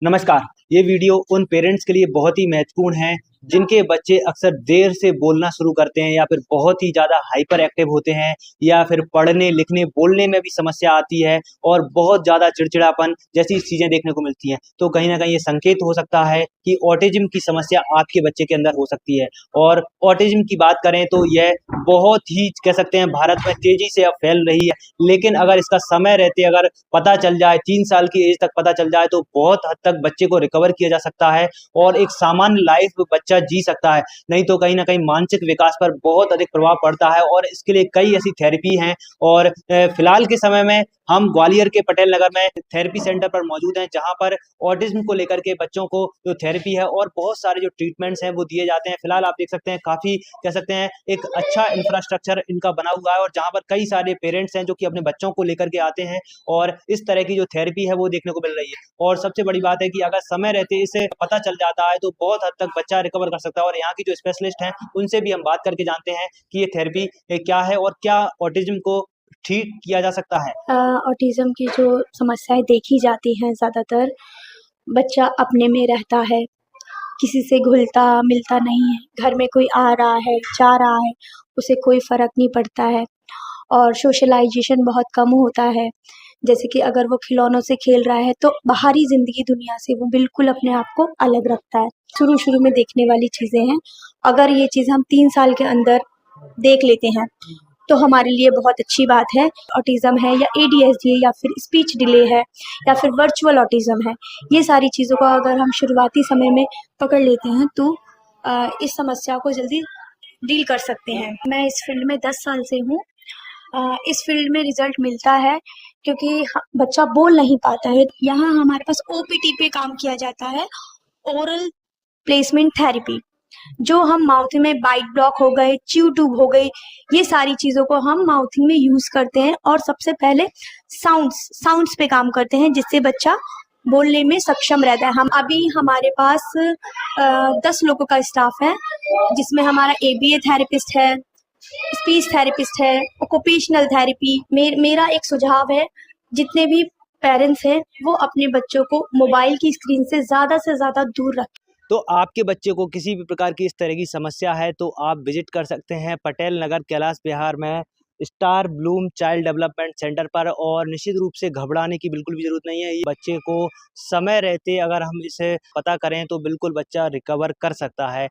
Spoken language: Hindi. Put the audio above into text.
नमस्कार। ये वीडियो उन पेरेंट्स के लिए बहुत ही महत्वपूर्ण है जिनके बच्चे अक्सर देर से बोलना शुरू करते हैं या फिर बहुत ही ज़्यादा हाइपर एक्टिव होते हैं या फिर पढ़ने, लिखने, बोलने में भी समस्या आती है और बहुत ज़्यादा चिड़चिड़ापन जैसी चीज़ें देखने को मिलती हैं। तो कहीं न कहीं ये संकेत हो सकता है कि ऑटिज़्म की समस्या आपके बच्चे के अंदर हो सकती है। और ऑटिज़्म की बात करें तो यह बहुत ही कह सकते हैं भारत में तेज़ी से अब फैल रही है। लेकिन अगर इसका समय रहते अगर पता चल जाए 3 साल की एज तक पता चल जाए तो बहुत हद तक बच्चे को रिकवर किया जा सकता है और एक सामान्य लाइफ बच्चा जी सकता है। नहीं तो कहीं न कहीं मानसिक विकास पर बहुत अधिक प्रभाव पड़ता है और इसके लिए कई ऐसी थेरेपी हैं और फिलहाल के समय में हम ग्वालियर के पटेल नगर में थेरेपी सेंटर पर मौजूद हैं, जहाँ पर ऑटिज़्म को लेकर के बच्चों को जो थेरेपी है और बहुत सारे जो ट्रीटमेंट्स हैं वो दिए जाते हैं। फिलहाल आप देख सकते हैं काफ़ी कह सकते हैं एक अच्छा इंफ्रास्ट्रक्चर इनका बना हुआ है और जहाँ पर कई सारे पेरेंट्स हैं जो कि अपने बच्चों को लेकर के आते हैं और इस तरह की जो थेरेपी है वो देखने को मिल रही है। और सबसे बड़ी बात है कि अगर समय रहते इसे पता चल जाता है तो बहुत हद तक बच्चा रिकवर कर सकता है और यहाँ की जो स्पेशलिस्ट हैं उनसे भी हम बात करके जानते हैं कि ये थेरेपी क्या है और क्या ऑटिज़्म को ठीक किया जा सकता है। ऑटिज़्म की जो समस्याएँ देखी जाती हैं ज़्यादातर, बच्चा अपने में रहता है, किसी से घुलता-मिलता नहीं है, घर में कोई आ रहा है, जा रहा है, उसे कोई फ़र्क नहीं पड़ता है और सोशलाइज़ेशन बहुत कम होता है। जैसे कि अगर वो खिलौनों से खेल रहा है, तो बाहरी ज़िंदगी दुनिया से वो बिल्कुल अपने आप को अलग रखता है। शुरू-शुरू में देखने वाली चीज़ें हैं, अगर ये चीज़ हम 3 साल के अंदर देख लेते हैं, तो हमारे लिए बहुत अच्छी बात है। ऑटिज़्म है या एडीएचडी है या फिर स्पीच डिले है या फिर वर्चुअल ऑटिज़्म है, ये सारी चीज़ों को अगर हम शुरुआती समय में पकड़ लेते हैं तो इस समस्या को जल्दी डील कर सकते हैं। मैं इस फ़ील्ड में 10 साल से हूँ। इस फ़ील्ड में रिज़ल्ट मिलता है क्योंकि ह बच्चा बोल नहीं पाता है। यहाँ हमारे पास ओपीटी पे काम किया जाता है, ओरल प्लेसमेंट थेरेपी। जो हम माउथ में बाइट ब्लॉक हो गए, च्यू ट्यूब हो गई, ये सारी चीज़ों को हम माउथिंग में यूज़ करते हैं और सबसे पहले साउंड्स पे काम करते हैं जिससे बच्चा बोलने में सक्षम रहता है। हम अभी हमारे पास 10 लोगों का स्टाफ है, जिसमें हमारा एबीए थेरेपिस्ट है, स्पीच थेरेपिस्ट है, ऑक्यूपेशनल थेरेपी। मेरा एक सुझाव है, जितने भी पेरेंट्स हैं, वो अपने बच्चों को मोबाइल की स्क्रीन से ज़्यादा दूर रखें। तो आपके बच्चे को किसी भी प्रकार की इस तरह की समस्या है तो आप विजिट कर सकते हैं पटेल नगर कैलाश विहार में star Bloom child development centre पर। और निश्चित रूप से घबराने की बिल्कुल भी ज़रूरत नहीं है। ये बच्चे को समय रहते अगर हम इसे पता करें तो बिल्कुल बच्चा रिकवर कर सकता है।